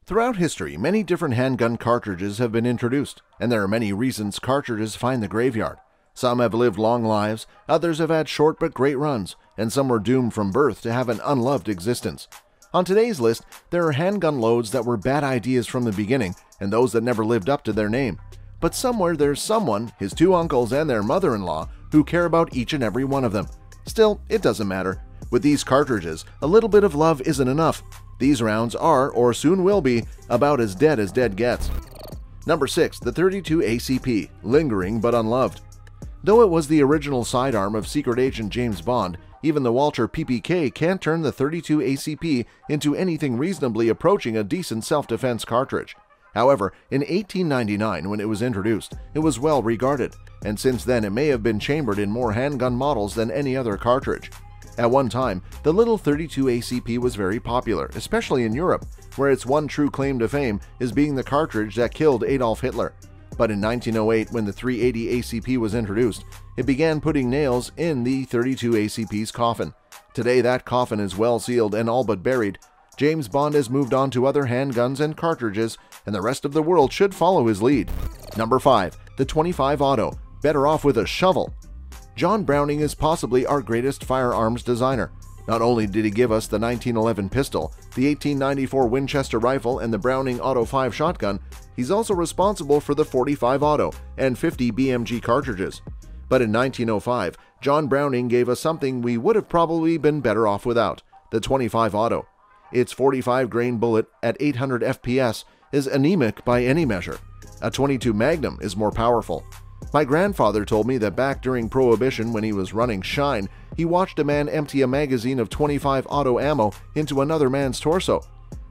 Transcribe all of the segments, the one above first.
Throughout history, many different handgun cartridges have been introduced, and there are many reasons cartridges find the graveyard. Some have lived long lives, others have had short but great runs, and some were doomed from birth to have an unloved existence. On today's list, there are handgun loads that were bad ideas from the beginning, and those that never lived up to their name. But somewhere there's someone, his two uncles and their mother-in-law, who care about each and every one of them. Still, it doesn't matter. With these cartridges, a little bit of love isn't enough. These rounds are, or soon will be, about as dead gets. Number 6. The 32 ACP, lingering but unloved. Though it was the original sidearm of secret agent James Bond, even the Walter PPK can't turn the 32 ACP into anything reasonably approaching a decent self-defense cartridge. However, in 1899 when it was introduced, it was well regarded, and since then it may have been chambered in more handgun models than any other cartridge. At one time, the little 32 ACP was very popular, especially in Europe, where its one true claim to fame is being the cartridge that killed Adolf Hitler. But in 1908, when the 380 ACP was introduced, it began putting nails in the 32 ACP's coffin. Today that coffin is well sealed and all but buried. James Bond has moved on to other handguns and cartridges, and the rest of the world should follow his lead. Number 5. The 25 Auto, better off with a shovel. John Browning is possibly our greatest firearms designer. Not only did he give us the 1911 pistol, the 1894 Winchester rifle, and the Browning Auto 5 shotgun, he's also responsible for the 45 Auto and 50 BMG cartridges. But in 1905, John Browning gave us something we would have probably been better off without, the 25 Auto. Its 45-grain bullet at 800 FPS is anemic by any measure. A 22 Magnum is more powerful. My grandfather told me that back during Prohibition, when he was running Shine, he watched a man empty a magazine of 25 auto ammo into another man's torso.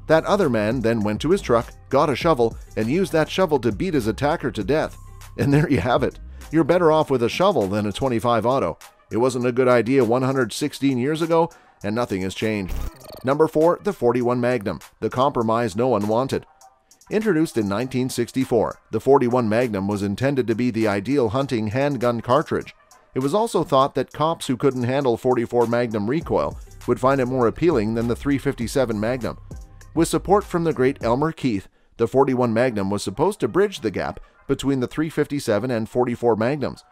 That other man then went to his truck, got a shovel, and used that shovel to beat his attacker to death. And there you have it. You're better off with a shovel than a 25 auto. It wasn't a good idea 116 years ago, and nothing has changed. Number 4. The 41 Magnum, the compromise no one wanted. Introduced in 1964, the 41 Magnum was intended to be the ideal hunting handgun cartridge. It was also thought that cops who couldn't handle 44 Magnum recoil would find it more appealing than the 357 Magnum. With support from the great Elmer Keith, the 41 Magnum was supposed to bridge the gap between the 357 and 44 Magnums.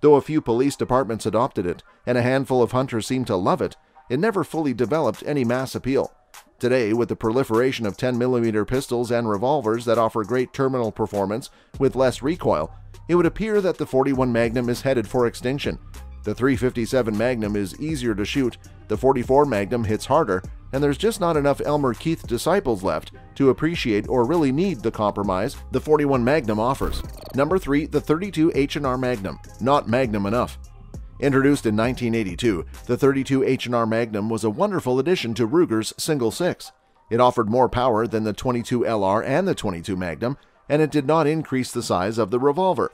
Though a few police departments adopted it, and a handful of hunters seemed to love it, it never fully developed any mass appeal. Today, with the proliferation of 10mm pistols and revolvers that offer great terminal performance with less recoil, it would appear that the 41 Magnum is headed for extinction. The 357 Magnum is easier to shoot, the 44 Magnum hits harder, and there's just not enough Elmer Keith disciples left to appreciate or really need the compromise the 41 Magnum offers. Number 3. The 32 H&R Magnum, not Magnum enough. Introduced in 1982, the 32 H&R Magnum was a wonderful addition to Ruger's single 6. It offered more power than the 22 LR and the 22 Magnum, and it did not increase the size of the revolver.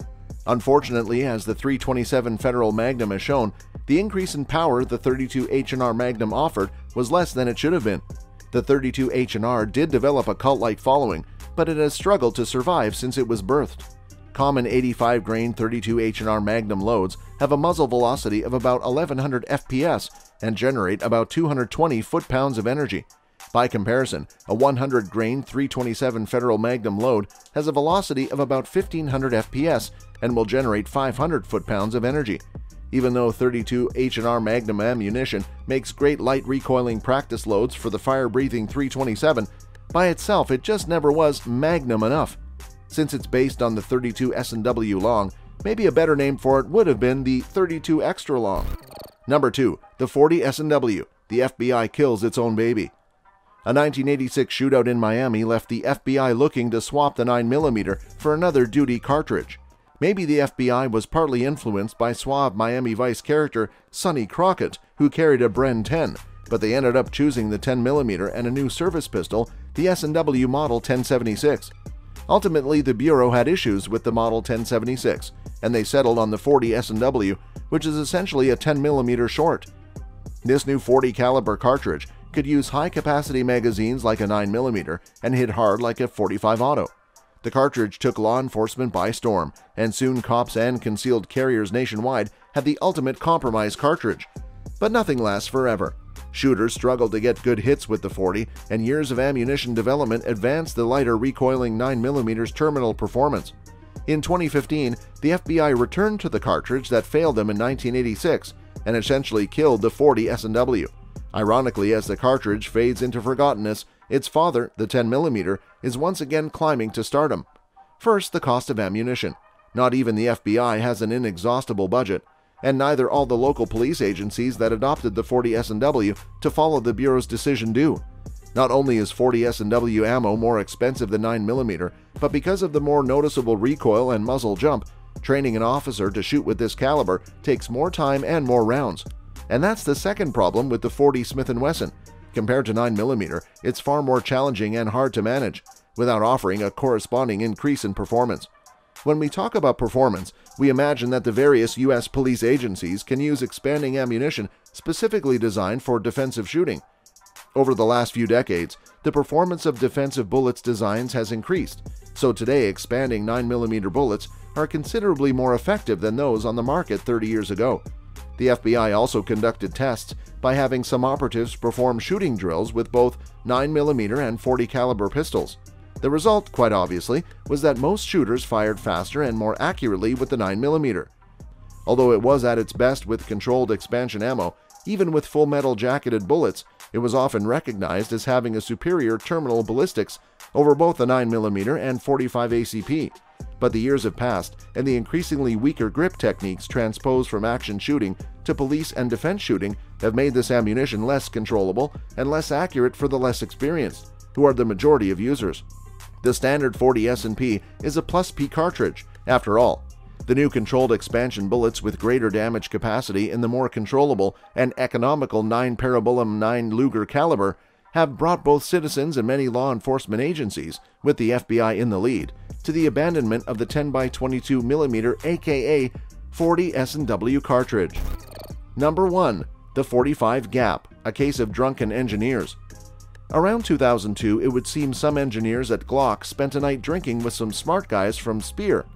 Unfortunately, as the 327 Federal Magnum has shown, the increase in power the 32 H&R Magnum offered was less than it should have been. The 32 H&R did develop a cult-like following, but it has struggled to survive since it was birthed. Common 85-grain 32 H&R Magnum loads have a muzzle velocity of about 1100 FPS and generate about 220 foot-pounds of energy. By comparison, a 100-grain 327 Federal Magnum load has a velocity of about 1500 FPS and will generate 500 foot-pounds of energy. Even though 32 H&R Magnum ammunition makes great light recoiling practice loads for the fire-breathing 327, by itself it just never was Magnum enough. Since it's based on the 32 S&W long, maybe a better name for it would have been the 32 Extra Long. Number 2. The 40 S&W, the FBI kills its own baby. A 1986 shootout in Miami left the FBI looking to swap the 9mm for another duty cartridge. Maybe the FBI was partly influenced by suave Miami Vice character Sonny Crockett, who carried a Bren 10, but they ended up choosing the 10mm and a new service pistol, the S&W Model 1076. Ultimately, the Bureau had issues with the Model 1076, and they settled on the 40 S&W, which is essentially a 10mm short. This new 40 caliber cartridge could use high-capacity magazines like a 9mm and hit hard like a 45 auto. The cartridge took law enforcement by storm, and soon cops and concealed carriers nationwide had the ultimate compromise cartridge. But nothing lasts forever. Shooters struggled to get good hits with the 40, and years of ammunition development advanced the lighter recoiling 9mm terminal performance. In 2015, the FBI returned to the cartridge that failed them in 1986 and essentially killed the 40 S&W. Ironically, as the cartridge fades into forgottenness, its father, the 10mm, is once again climbing to stardom. First, the cost of ammunition. Not even the FBI has an inexhaustible budget, and neither all the local police agencies that adopted the 40 S&W to follow the Bureau's decision do. Not only is 40 S&W ammo more expensive than 9mm, but because of the more noticeable recoil and muzzle jump, training an officer to shoot with this caliber takes more time and more rounds. And that's the second problem with the 40 Smith & Wesson. Compared to 9mm, it's far more challenging and hard to manage, without offering a corresponding increase in performance. When we talk about performance, we imagine that the various U.S. police agencies can use expanding ammunition specifically designed for defensive shooting. Over the last few decades, the performance of defensive bullets designs has increased, so today expanding 9mm bullets are considerably more effective than those on the market 30 years ago. The FBI also conducted tests by having some operatives perform shooting drills with both 9mm and 40 caliber pistols. The result, quite obviously, was that most shooters fired faster and more accurately with the 9mm. Although it was at its best with controlled expansion ammo, even with full metal jacketed bullets, it was often recognized as having a superior terminal ballistics over both the 9mm and 45 ACP. But the years have passed, and the increasingly weaker grip techniques transposed from action shooting to police and defense shooting have made this ammunition less controllable and less accurate for the less experienced, who are the majority of users. The standard 40 S&P is a plus P cartridge, after all. The new controlled expansion bullets with greater damage capacity in the more controllable and economical 9 Parabellum 9 Luger caliber have brought both citizens and many law enforcement agencies, with the FBI in the lead, to the abandonment of the 10x22mm aka 40 S&W cartridge. Number 1. The 45 Gap, a case of drunken engineers. Around 2002, it would seem some engineers at Glock spent a night drinking with some smart guys from Speer.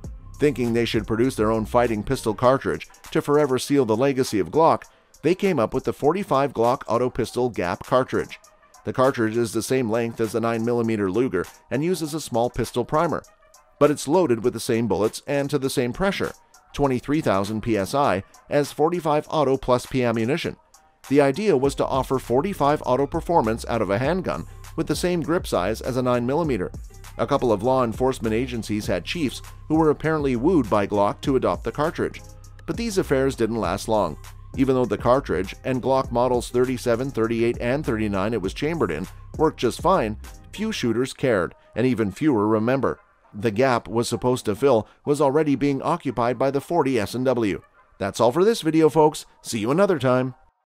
Thinking they should produce their own fighting pistol cartridge to forever seal the legacy of Glock, they came up with the 45 Glock Auto Pistol Gap cartridge. The cartridge is the same length as the 9mm Luger and uses a small pistol primer, but it's loaded with the same bullets and to the same pressure, 23,000 psi, as 45 Auto Plus P ammunition. The idea was to offer 45 auto performance out of a handgun with the same grip size as a 9mm. A couple of law enforcement agencies had chiefs who were apparently wooed by Glock to adopt the cartridge. But these affairs didn't last long. Even though the cartridge and Glock models 37, 38, and 39 it was chambered in worked just fine, few shooters cared, and even fewer remember. The gap was supposed to fill was already being occupied by the 40 S&W. That's all for this video, folks. See you another time.